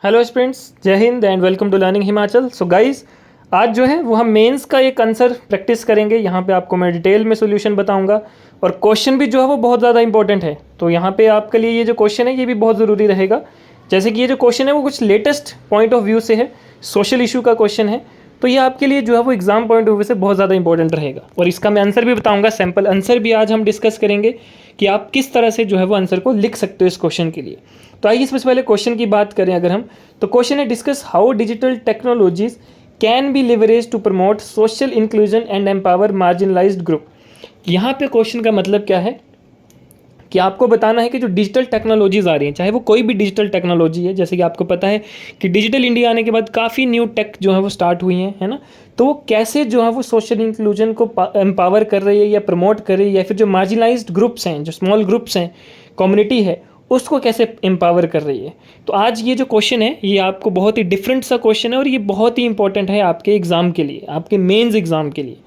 Hello students, जय हिंद and welcome to learning Himachal. So guys, आज जो है वो हम मेंस का एक आंसर प्रैक्टिस करेंगे। यहाँ पे आपको मैं डिटेल में सॉल्यूशन बताऊंगा और क्वेश्चन भी जो है वो बहुत ज़्यादा इंपॉर्टेंट है। तो यहाँ पे आपके लिए ये जो क्वेश्चन है ये भी बहुत ज़रूरी रहेगा। जैसे कि ये जो क्वेश्चन है वो कुछ लेटेस्ट पॉइंट ऑफ व्यू से है, सोशल इशू का क्वेश्चन है। तो ये आपके लिए जो है वो एग्जाम पॉइंट ऑफ व्यू से बहुत ज़्यादा इंपॉर्टेंट रहेगा और इसका मैं आंसर भी बताऊंगा। सैम्पल आंसर भी आज हम डिस्कस करेंगे कि आप किस तरह से जो है वो आंसर को लिख सकते हो इस क्वेश्चन के लिए। तो आइए सबसे पहले क्वेश्चन की बात करें अगर हम, तो क्वेश्चन है discuss how digital technologies can be leverage to promote social inclusion and empower marginalised group. यहाँ पे क्वेश्चन का मतलब क्या है कि आपको बताना है कि जो डिजिटल टेक्नोलॉजीज आ रही हैं, चाहे वो कोई भी डिजिटल टेक्नोलॉजी है, जैसे कि आपको पता है कि डिजिटल इंडिया आने के बाद काफ़ी न्यू टेक जो है वो स्टार्ट हुई हैं, है ना। तो वो कैसे जो है वो सोशल इंक्लूजन को एम्पावर कर रही है या प्रमोट कर रही है, या फिर जो मार्जिनलाइज्ड ग्रुप्स हैं, जो स्मॉल ग्रुप्स हैं, कम्युनिटी है, उसको कैसे एम्पावर कर रही है। तो आज ये जो क्वेश्चन है ये आपको बहुत ही डिफरेंट सा क्वेश्चन है और ये बहुत ही इंपॉर्टेंट है आपके एग्ज़ाम के लिए, आपके मेंस एग्ज़ाम के लिए।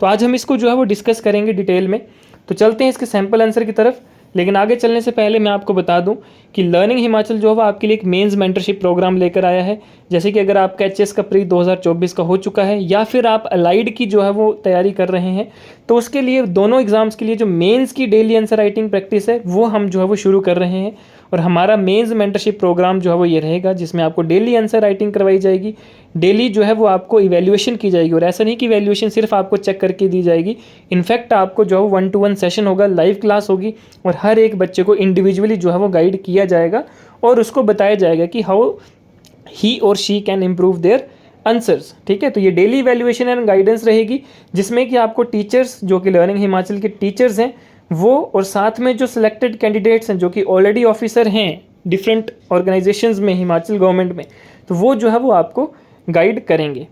तो आज हम इसको जो है वो डिस्कस करेंगे डिटेल में। तो चलते हैं इसके सैम्पल आंसर की तरफ। लेकिन आगे चलने से पहले मैं आपको बता दूं कि लर्निंग हिमाचल जो है वो आपके लिए एक मेंस मेंटरशिप प्रोग्राम लेकर आया है। जैसे कि अगर आपका एचएस का प्री 2024 का हो चुका है या फिर आप अलाइड की जो है वो तैयारी कर रहे हैं, तो उसके लिए दोनों एग्जाम्स के लिए जो मेंस की डेली आंसर राइटिंग प्रैक्टिस है वो हम जो है वो शुरू कर रहे हैं। और हमारा मेंस मेंटरशिप प्रोग्राम जो है वो ये रहेगा जिसमें आपको डेली आंसर राइटिंग करवाई जाएगी, डेली जो है वो आपको इवैल्यूएशन की जाएगी। और ऐसा नहीं कि इवैल्यूएशन सिर्फ आपको चेक करके दी जाएगी, इनफैक्ट आपको जो है 1-to-1 सेशन होगा, लाइव क्लास होगी और हर एक बच्चे को इंडिविजुअली जो है वो गाइड किया जाएगा और उसको बताया जाएगा कि हाउ ही और she can improve their answers. ठीक है, तो ये डेली इवैल्यूएशन एंड गाइडेंस रहेगी जिसमें कि आपको टीचर्स जो कि लर्निंग हिमाचल के टीचर्स हैं वो, और साथ में जो सिलेक्टेड कैंडिडेट्स हैं जो कि ऑलरेडी ऑफिसर हैं डिफरेंट ऑर्गेनाइजेशंस में, हिमाचल गवर्नमेंट में, तो वो जो है वो आपको गाइड करेंगे।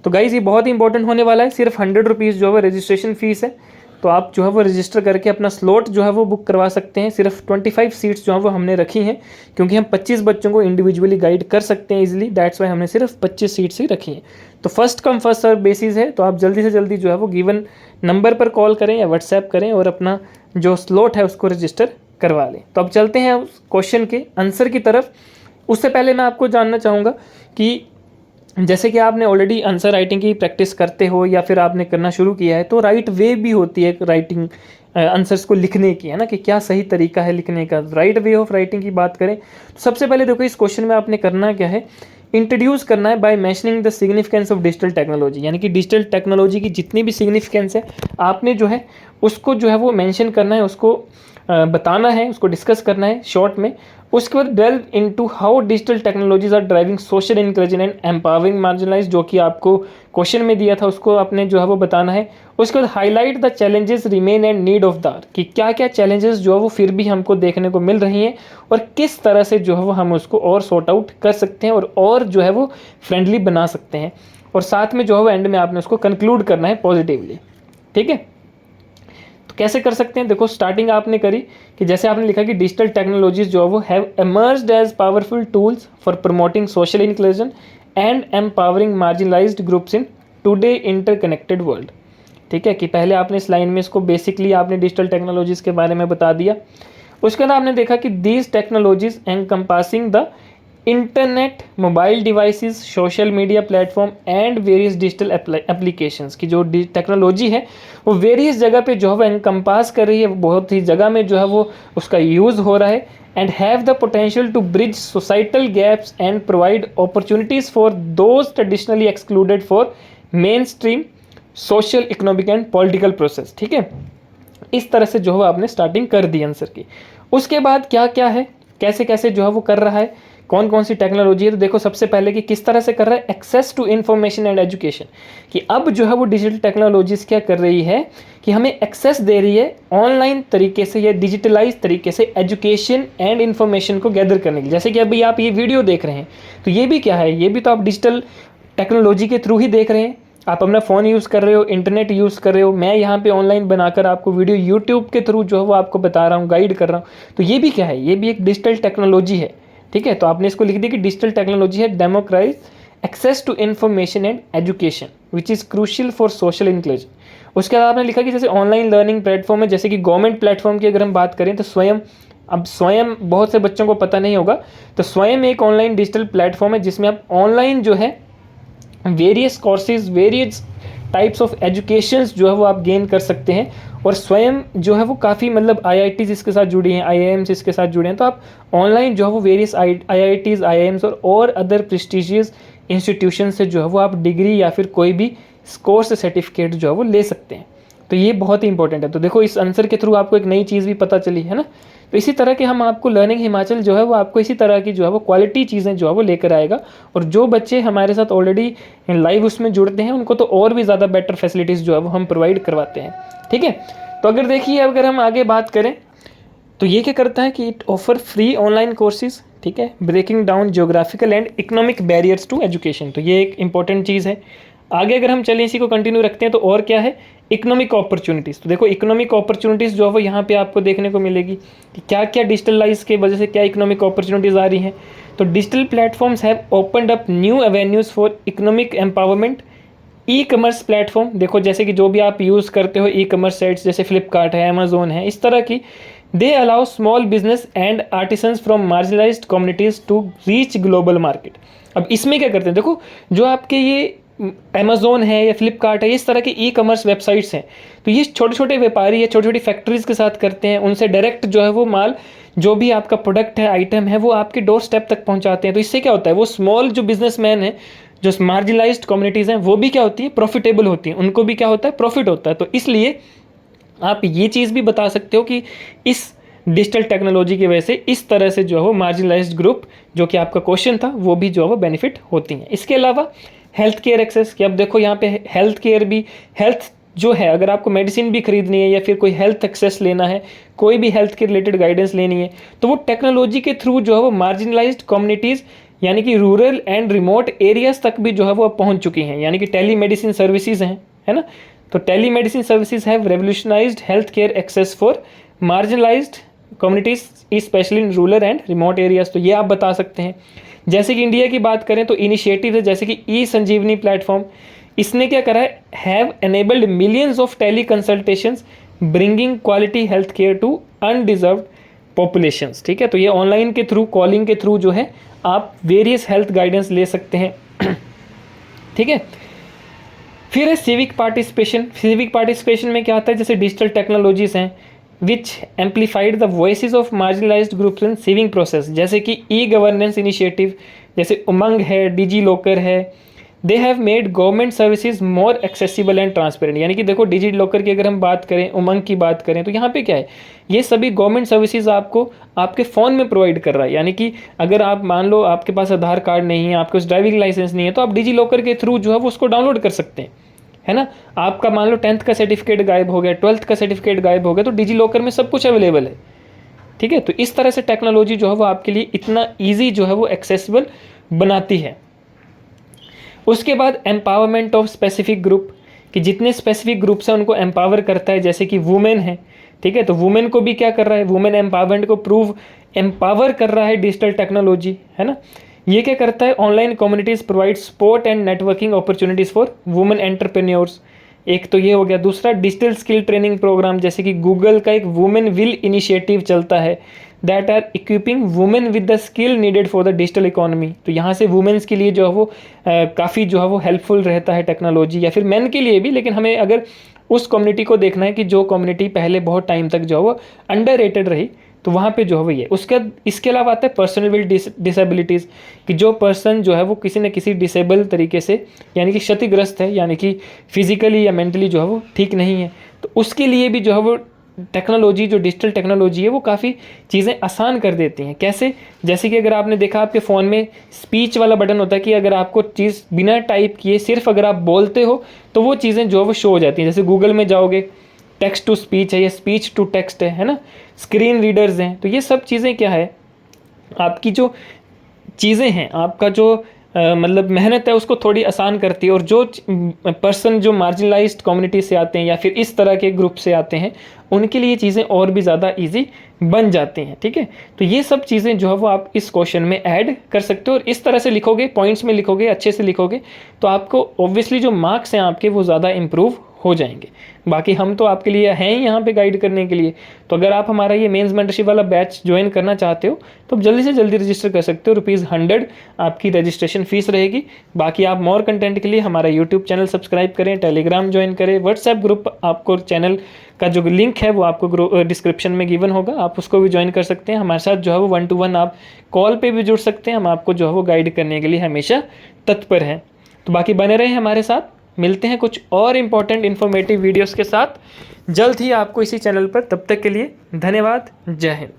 तो गाइज़ ये बहुत ही इंपॉर्टेंट होने वाला है। सिर्फ 100 रुपीज़ जो है वो रजिस्ट्रेशन फ़ीस है। तो आप जो है वो रजिस्टर करके अपना स्लॉट जो है वो बुक करवा सकते हैं। सिर्फ 25 सीट्स जो है वो हमने रखी हैं क्योंकि हम 25 बच्चों को इंडिविजुअली गाइड कर सकते हैं इजीली, दैट्स वाई हमने सिर्फ 25 सीट्स ही रखी हैं। तो first come first serve basis है। तो आप जल्दी से जल्दी जो है वो गिवन नंबर पर कॉल करें या व्हाट्सएप करें और अपना जो स्लॉट है उसको रजिस्टर करवा लें। तो अब चलते हैं उस क्वेश्चन के आंसर की तरफ। उससे पहले मैं आपको जानना चाहूँगा कि जैसे कि आपने ऑलरेडी आंसर राइटिंग की प्रैक्टिस करते हो या फिर आपने करना शुरू किया है, तो राइट वे भी होती है राइटिंग आंसर्स को लिखने की, है ना, कि क्या सही तरीका है लिखने का। राइट वे ऑफ राइटिंग की बात करें तो सबसे पहले देखो इस क्वेश्चन में आपने करना क्या है, इंट्रोड्यूस करना है by mentioning the significance of digital technology. यानी कि डिजिटल टेक्नोलॉजी की जितनी भी सिग्निफिकेंस है आपने जो है उसको जो है वो मेंशन करना है, उसको बताना है, उसको डिस्कस करना है शॉर्ट में। उसके बाद delve into how digital technologies are driving social inclusion and empowering marginalise, जो कि आपको क्वेश्चन में दिया था उसको आपने जो है वो बताना है। उसके बाद highlight the challenges remain and need of the, कि क्या क्या चैलेंजेस जो है वो फिर भी हमको देखने को मिल रही हैं और किस तरह से जो है वो हम उसको और सॉर्ट आउट कर सकते हैं और जो है वो फ्रेंडली बना सकते हैं। और साथ में जो है वो एंड में आपने उसको कंक्लूड करना है पॉजिटिवली। ठीक है, कैसे कर सकते हैं, देखो स्टार्टिंग आपने करी कि जैसे आपने लिखा कि डिजिटल टेक्नोलॉजीज जो है वो have emerged as powerful tools for promoting social inclusion and empowering marginalised groups in today interconnected world. ठीक है, कि पहले आपने इस लाइन में इसको बेसिकली आपने डिजिटल टेक्नोलॉजीज के बारे में बता दिया। उसके बाद आपने देखा कि these technologies encompassing the internet, mobile devices, social media platform and various digital applications, की जो टेक्नोलॉजी है वो वेरियस जगह पे जो है वो एनकम्पास कर रही है, बहुत ही जगह में जो है वो उसका यूज़ हो रहा है। And have the potential to bridge societal gaps and provide opportunities for those traditionally excluded for mainstream social, economic and political process. ठीक है, इस तरह से जो है आपने स्टार्टिंग कर दी आंसर की। उसके बाद क्या क्या है, कैसे कैसे जो है वो कर रहा है, कौन कौन सी टेक्नोलॉजी है। तो देखो सबसे पहले कि किस तरह से कर रहा है, access to information and education, कि अब जो है वो डिजिटल टेक्नोलॉजीज क्या कर रही है कि हमें एक्सेस दे रही है ऑनलाइन तरीके से या डिजिटलाइज तरीके से एजुकेशन एंड इन्फॉर्मेशन को गैदर करने के लिए। जैसे कि अभी आप ये वीडियो देख रहे हैं तो ये भी क्या है, ये भी तो आप डिजिटल टेक्नोलॉजी के थ्रू ही देख रहे हैं। आप अपना फ़ोन यूज़ कर रहे हो, इंटरनेट यूज़ कर रहे हो, मैं यहाँ पे ऑनलाइन बनाकर आपको वीडियो यूट्यूब के थ्रू जो है वो आपको बता रहा हूँ, गाइड कर रहा हूँ। तो ये भी क्या है, ये भी एक डिजिटल टेक्नोलॉजी है। ठीक है, तो आपने इसको लिख दिया कि डिजिटल टेक्नोलॉजी है democratize access to information and education which is crucial for social inclusion. उसके बाद आपने लिखा कि जैसे ऑनलाइन लर्निंग प्लेटफॉर्म है, जैसे कि गवर्नमेंट प्लेटफॉर्म की अगर हम बात करें तो स्वयं अब स्वयं बहुत से बच्चों को पता नहीं होगा, तो स्वयं एक ऑनलाइन डिजिटल प्लेटफॉर्म है जिसमें आप ऑनलाइन जो है various courses, various types of educations जो है वो आप गेन कर सकते हैं। और स्वयं जो है वो काफ़ी मतलब IITs इसके साथ जुड़ी हैं, IIMs इसके साथ जुड़े हैं। तो आप ऑनलाइन जो है वो वेरियस IITs, IIMs और अदर प्रेस्टिजियस इंस्टीट्यूशन से जो है वो आप डिग्री या फिर कोई भी कोर्स सर्टिफिकेट जो है वो ले सकते हैं। तो ये बहुत ही इंपॉर्टेंट है। तो देखो इस आंसर के थ्रू आपको एक नई चीज़ भी पता चली है ना। तो इसी तरह के हम आपको लर्निंग हिमाचल जो है वो आपको इसी तरह की जो है वो क्वालिटी चीज़ें जो है वो लेकर आएगा। और जो बच्चे हमारे साथ ऑलरेडी लाइव उसमें जुड़ते हैं उनको तो और भी ज़्यादा बेटर फैसिलिटीज़ जो है वो हम प्रोवाइड करवाते हैं। ठीक है, तो अगर देखिए अगर हम आगे बात करें तो ये क्या करता है कि it offer free online courses, ठीक है, breaking down geographical and economic barriers to education. तो ये एक इंपॉर्टेंट चीज़ है। आगे अगर हम चलें इसी को कंटिन्यू रखते हैं तो और क्या है, इकोनॉमिक अपॉर्चुनिटीज़। तो देखो इकोनॉमिक अपॉर्चुनिटीज़ जो है वो यहाँ पे आपको देखने को मिलेगी कि क्या क्या डिजिटलाइज के वजह से क्या इकोनॉमिक अपॉर्चुनिटीज़ आ रही हैं। तो digital platforms have opened up new avenues for economic empowerment. E commerce platform, देखो जैसे कि जो भी आप यूज़ करते हो ई कमर्स साइट्स जैसे फ्लिपकार्ट है, अमेजोन है, इस तरह की, they allow small business and artisans from marginalised communities to reach global market. अब इसमें क्या करते हैं, देखो जो आपके ये अमेजोन है या फ्लिपकार्ट है, इस तरह के ई कमर्स वेबसाइट्स हैं, तो ये छोटे छोटे व्यापारी या छोटी छोटी फैक्ट्रीज़ के साथ करते हैं। उनसे डायरेक्ट जो है वो माल, जो भी आपका प्रोडक्ट है, आइटम है, वो आपके डोर स्टेप तक पहुंचाते हैं। तो इससे क्या होता है, वो स्मॉल जो बिजनेसमैन है, जो मार्जिनलाइज्ड कम्युनिटीज़ हैं, वो भी क्या होती है, प्रॉफिटेबल होती हैं, उनको भी क्या होता है, प्रॉफिट होता है। तो इसलिए आप ये चीज़ भी बता सकते हो कि इस डिजिटल टेक्नोलॉजी की वजह से इस तरह से जो है वो मार्जिनलाइज्ड ग्रुप, जो कि आपका क्वेश्चन था, वो भी जो है वो बेनिफिट होती हैं। इसके अलावा हेल्थ केयर एक्सेस, कि अब देखो यहाँ पे हेल्थ केयर भी, हेल्थ जो है अगर आपको मेडिसिन भी खरीदनी है या फिर कोई हेल्थ एक्सेस लेना है, कोई भी हेल्थ के रिलेटेड गाइडेंस लेनी है, तो वो टेक्नोलॉजी के थ्रू जो है वो मार्जिनलाइज्ड कम्युनिटीज़ यानी कि रूरल एंड रिमोट एरियाज तक भी जो है वो अब पहुँच चुकी हैं। यानी कि टेली मेडिसिन सर्विसेज हैं, है ना। तो telemedicine services have revolutionised health care access for marginalised communities especially in rural and remote areas. तो ये आप बता सकते हैं। जैसे कि इंडिया की बात करें तो इनिशिएटिव है जैसे कि ई संजीवनी प्लेटफॉर्म, इसने क्या करा है, have enabled millions of teleconsultations bringing quality health care to undeserved populations. ठीक है, तो ये ऑनलाइन के थ्रू, कॉलिंग के थ्रू जो है आप वेरियस हेल्थ गाइडेंस ले सकते हैं। ठीक है, फिर है सिविक पार्टिसिपेशन। सिविक पार्टिसिपेशन में क्या आता है, जैसे डिजिटल टेक्नोलॉजीज हैं which amplified the voices of marginalised groups in सिविंग प्रोसेस, जैसे कि ई गवर्नेंस इनिशिएटिव, जैसे उमंग है, डिजी लॉकर है। They have made government services more accessible and transparent. यानी कि देखो डिजी लॉकर की अगर हम बात करें, उमंग की बात करें, तो यहाँ पे क्या है, ये सभी गवर्नमेंट सर्विसेज आपको आपके फ़ोन में प्रोवाइड कर रहा है। यानी कि अगर आप मान लो आपके पास आधार कार्ड नहीं है, आपके पास ड्राइविंग लाइसेंस नहीं है, तो आप डिजी लॉकर के थ्रू जो है वो उसको डाउनलोड कर सकते हैं, है ना। आपका मान लो 10th का सर्टिफिकेट गायब हो गया, 12th का सर्टिफिकेट गायब हो गया, तो डिजी लॉकर में सब कुछ अवेलेबल है। ठीक है, तो इस तरह से टेक्नोलॉजी जो है वो आपके लिए इतना ईजी जो है वो एक्सेसिबल बनाती है। उसके बाद एम्पावरमेंट ऑफ स्पेसिफिक ग्रुप, कि जितने स्पेसिफिक ग्रुप्स हैं उनको एम्पावर करता है, जैसे कि वुमेन है। ठीक है, तो वुमेन को भी क्या कर रहा है, वुमेन एम्पावरमेंट को एम्पावर कर रहा है डिजिटल टेक्नोलॉजी, है ना। ये क्या करता है, online communities provide support and networking opportunities for women entrepreneurs. एक तो ये हो गया। दूसरा डिजिटल स्किल ट्रेनिंग प्रोग्राम, जैसे कि गूगल का एक वुमेन विल इनिशिएटिव चलता है, that are equipping women with the skill needed for the digital economy. तो यहाँ से वुमेन्स के लिए जो है वो काफ़ी जो है वो हेल्पफुल रहता है टेक्नोलॉजी, या फिर मेन के लिए भी। लेकिन हमें अगर उस कम्युनिटी को देखना है कि जो कम्युनिटी पहले बहुत टाइम तक जो है वो अंडररेटेड रही, तो वहाँ पे जो है वो ये। इसके अलावा आता है पर्सनल विल डिसेबिलिटीज़, कि जो पर्सन जो है वो किसी न किसी डिसेबल तरीके से यानी कि क्षतिग्रस्त है, यानी कि फिजिकली या मेंटली जो है वो ठीक नहीं है, तो उसके लिए भी जो है वो टेक्नोलॉजी, जो डिजिटल टेक्नोलॉजी है, वो काफ़ी चीज़ें आसान कर देती हैं। कैसे, जैसे कि अगर आपने देखा आपके फ़ोन में स्पीच वाला बटन होता है कि अगर आपको चीज़ बिना टाइप किए सिर्फ अगर आप बोलते हो तो वो चीज़ें जो है वो शो हो जाती हैं। जैसे गूगल में जाओगे, टेक्स्ट टू स्पीच है या स्पीच टू टेक्स्ट है ना, स्क्रीन रीडर्स हैं। तो ये सब चीज़ें क्या है, आपकी जो चीज़ें हैं, आपका जो मतलब मेहनत है उसको थोड़ी आसान करती है। और जो पर्सन जो मार्जिनलाइज्ड कम्युनिटी से आते हैं या फिर इस तरह के ग्रुप से आते हैं, उनके लिए चीज़ें और भी ज़्यादा इजी बन जाती हैं। ठीक है, तो ये सब चीज़ें जो है वो आप इस क्वेश्चन में ऐड कर सकते हो, और इस तरह से लिखोगे, पॉइंट्स में लिखोगे, अच्छे से लिखोगे, तो आपको ऑब्वियसली जो मार्क्स हैं आपके वो ज़्यादा इम्प्रूव हो जाएंगे। बाकी हम तो आपके लिए हैं ही यहाँ पे गाइड करने के लिए। तो अगर आप हमारा ये मेंस मेंटरशिप वाला बैच ज्वाइन करना चाहते हो तो आप जल्दी से जल्दी रजिस्टर कर सकते हो। ₹100 आपकी रजिस्ट्रेशन फीस रहेगी। बाकी आप मोर कंटेंट के लिए हमारा यूट्यूब चैनल सब्सक्राइब करें, टेलीग्राम ज्वाइन करें, व्हाट्सएप ग्रुप आपको चैनल का जो लिंक है वो आपको डिस्क्रिप्शन में गिवन होगा, आप उसको भी ज्वाइन कर सकते हैं। हमारे साथ जो है वो 1 to 1 आप कॉल पे भी जुड़ सकते हैं। हम आपको जो है वो गाइड करने के लिए हमेशा तत्पर हैं। तो बाकी बने रहें हमारे साथ, मिलते हैं कुछ और इम्पोर्टेंट इन्फॉर्मेटिव वीडियोस के साथ जल्द ही आपको इसी चैनल पर। तब तक के लिए धन्यवाद। जय हिंद।